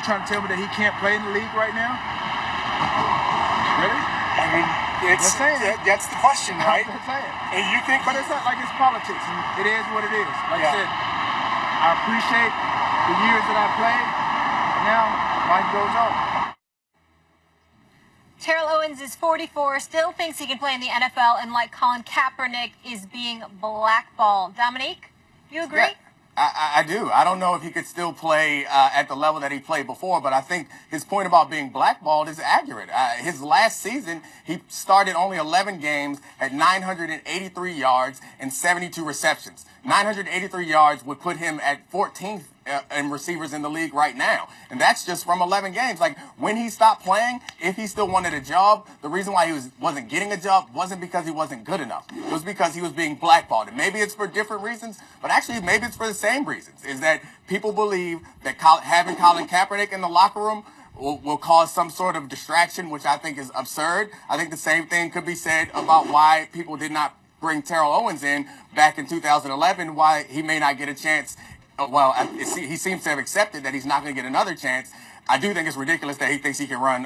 you trying to tell me that he can't play in the league right now? Really? I mean, that's the question, right? I'm saying. And you think, but it's not like it's politics. And it is what it is. Like I said, I appreciate the years that I played. Now life goes on. Terrell Owens is 44, still thinks he can play in the NFL, and like Colin Kaepernick, is being blackballed. Dominique, you agree? Yeah. I do. I don't know if he could still play at the level that he played before, but I think his point about being blackballed is accurate. His last season, he started only 11 games, had 983 yards and 72 receptions. 983 yards would put him at 14th in receivers in the league right now. And that's just from 11 games. Like, when he stopped playing, if he still wanted a job, the reason why he wasn't getting a job wasn't because he wasn't good enough. It was because he was being blackballed. And maybe it's for different reasons, but actually maybe it's for the same reasons, is that people believe that having Colin Kaepernick in the locker room will cause some sort of distraction, which I think is absurd. I think the same thing could be said about why people did not bring Terrell Owens in back in 2011, why he may not get a chance. Well, he seems to have accepted that he's not going to get another chance. I do think it's ridiculous that he thinks he can run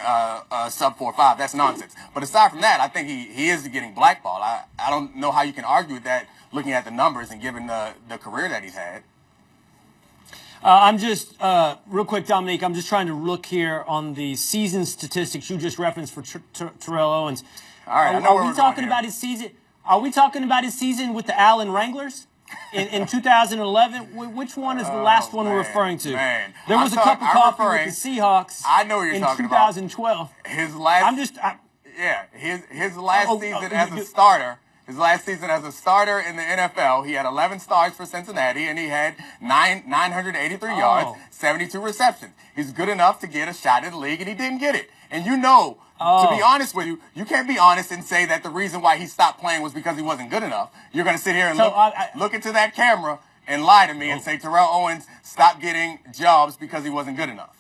sub 4.5. That's nonsense. But aside from that, I think he is getting blackballed. I don't know how you can argue with that looking at the numbers and given the career that he's had. I'm just, real quick, Dominique, I'm just trying to look here on the season statistics you just referenced for Terrell Owens. All right, are we talking about his season? Are we talking about his season with the Allen Wranglers in 2011? Which one is the last one we're referring to? Man. There was a cup of coffee with the Seahawks. I know what you're talking about. In 2012. His last. His last season as a starter. His last season as a starter in the NFL, he had 11 starts for Cincinnati, and he had 983 yards, 72 receptions. He's good enough to get a shot at the league, and he didn't get it. And you know, to be honest with you, you can't be honest and say that the reason why he stopped playing was because he wasn't good enough. You're going to sit here and look into that camera and lie to me and say Terrell Owens stopped getting jobs because he wasn't good enough.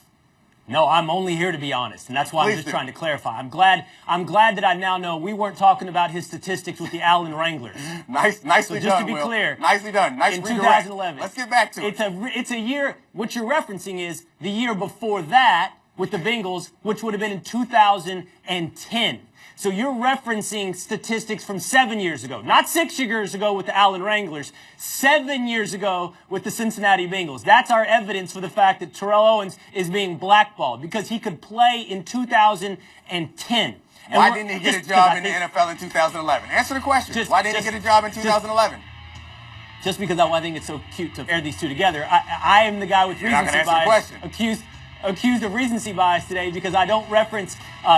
No, I'm only here to be honest, and that's why I'm just trying to clarify. I'm glad that I now know we weren't talking about his statistics with the Allen Wranglers. Nicely done, just to be clear. Nicely done. Nice in redirect. 2011. Let's get back to it. It's a year, what you're referencing is the year before that with the Bengals, which would have been in 2010. So you're referencing statistics from 7 years ago, not 6 years ago with the Allen Wranglers, 7 years ago with the Cincinnati Bengals. That's our evidence for the fact that Terrell Owens is being blackballed because he could play in 2010. And why didn't he get a job in the NFL in 2011? Answer the question. Why didn't he get a job in 2011? Just because I think it's so cute to pair these two together. I am the guy with recency bias accused of recency bias today because I don't reference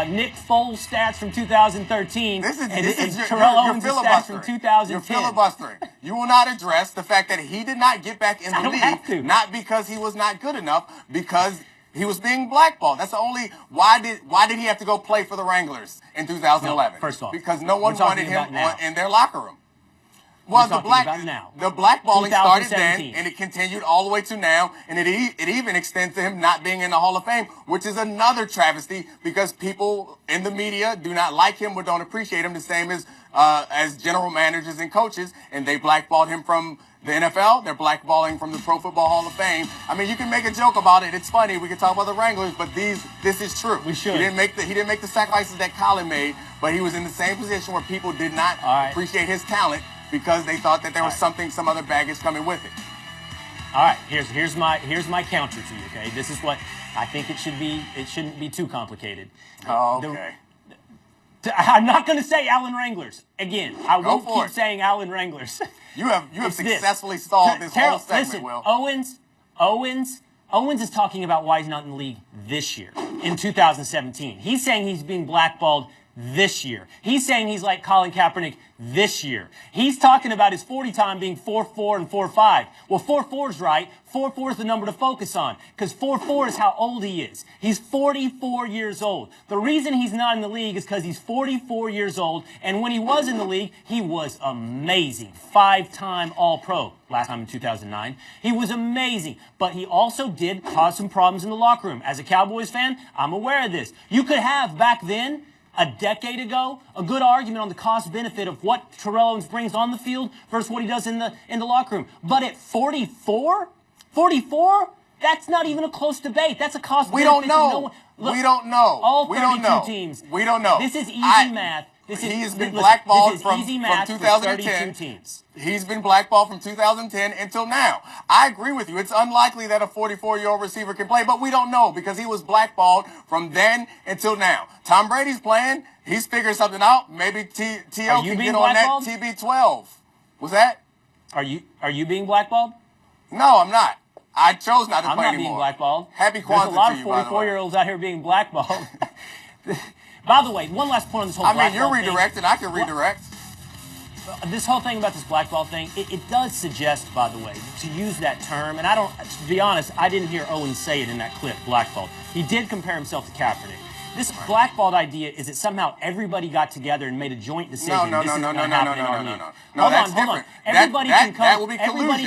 Nick Foles' stats from 2013 and Terrell Owens' stats from 2010. You're filibustering. You will not address the fact that he did not get back in the league, not because he was not good enough, because he was being blackballed. That's the only. Why did he have to go play for the Wranglers in 2011? No, first off, because no one wanted him in their locker room. Well, the blackballing started then, and it continued all the way to now, and it even extends to him not being in the Hall of Fame, which is another travesty because people in the media do not like him or don't appreciate him the same as general managers and coaches, and they blackballed him from the NFL. They're blackballing from the Pro Football Hall of Fame. I mean, you can make a joke about it. It's funny. We can talk about the Wranglers, but this is true. We should. He didn't make the sacrifices that Colin made, but he was in the same position where people did not appreciate his talent, because they thought that there was some other baggage coming with it. All right, here's my counter to you. Okay, this is what I think it should be. It shouldn't be too complicated. Oh, okay. I'm not going to say Allen Wranglers again. I won't keep saying Allen Wranglers. You have successfully stalled this whole segment, listen, Will. Owens is talking about why he's not in the league this year, in 2017. He's saying he's being blackballed this year. He's saying he's like Colin Kaepernick this year. He's talking about his 40 time being 4.4 and 4.5. Well, 4.4 is right. 4.4 is the number to focus on because 4.4 is how old he is. He's 44 years old. The reason he's not in the league is because he's 44 years old, and when he was in the league, he was amazing. 5-time All-Pro last time in 2009. He was amazing, but he also did cause some problems in the locker room. As a Cowboys fan, I'm aware of this. You could have back then, a decade ago, a good argument on the cost-benefit of what Terrell Owens brings on the field versus what he does in the locker room. But at 44, That's not even a close debate. That's a cost. We don't benefit. know. No look, we don't know. All we 32 don't know. teams. We don't know. This is easy math. He has been blackballed from 2010. 32 teams. He's been blackballed from 2010 until now. I agree with you. It's unlikely that a 44-year-old receiver can play, but we don't know because he was blackballed from then until now. Tom Brady's playing. He's figuring something out. Maybe T.O. can get on that TB12. What's that? Are you being blackballed? No, I'm not. I chose not to play anymore. I'm not being blackballed. Happy Kwanzaa to you, There's a lot of 44-year-olds out here being blackballed. By the way, one last point on this whole blackball thing. I mean, you're redirecting. I can redirect. This whole thing about this blackball thing, it does suggest, by the way, to use that term, and I don't, to be honest, I didn't hear Owens say it in that clip, blackballed. He did compare himself to Kaepernick. This blackballed idea is that somehow everybody got together and made a joint decision. No. Hold on. Everybody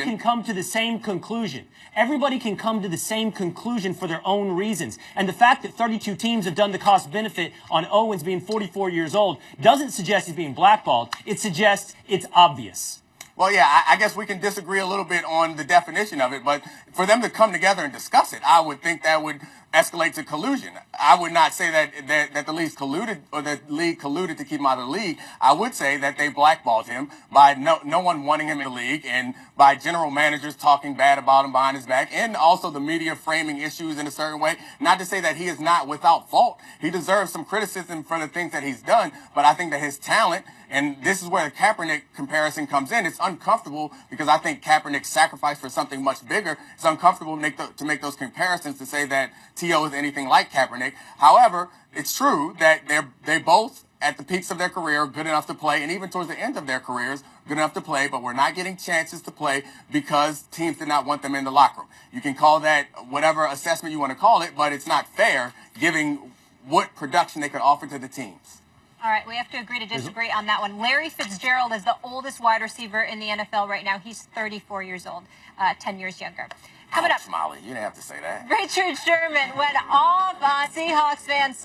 can come to the same conclusion. Everybody can come to the same conclusion for their own reasons. And the fact that 32 teams have done the cost benefit on Owens being 44 years old doesn't suggest he's being blackballed. It suggests it's obvious. Well, yeah, I guess we can disagree a little bit on the definition of it, but for them to come together and discuss it, I would think that would escalate to collusion. I would not say that the league colluded or the league colluded to keep him out of the league. I would say that they blackballed him by no one wanting him in the league and by general managers talking bad about him behind his back and also the media framing issues in a certain way. Not to say that he is not without fault. He deserves some criticism for the things that he's done, but I think that his talent, and this is where the Kaepernick comparison comes in. It's uncomfortable because I think Kaepernick sacrificed for something much bigger. It's uncomfortable to make those comparisons to say that T.O. is anything like Kaepernick. However, it's true that they both, at the peaks of their career, good enough to play, and even towards the end of their careers, good enough to play, but we're not getting chances to play because teams did not want them in the locker room. You can call that whatever assessment you want to call it, but it's not fair given what production they could offer to the teams. All right, we have to agree to disagree on that one. Larry Fitzgerald is the oldest wide receiver in the NFL right now. He's 34 years old, 10 years younger. Coming up, Molly, you didn't have to say that. Richard Sherman went off on Seahawks fans.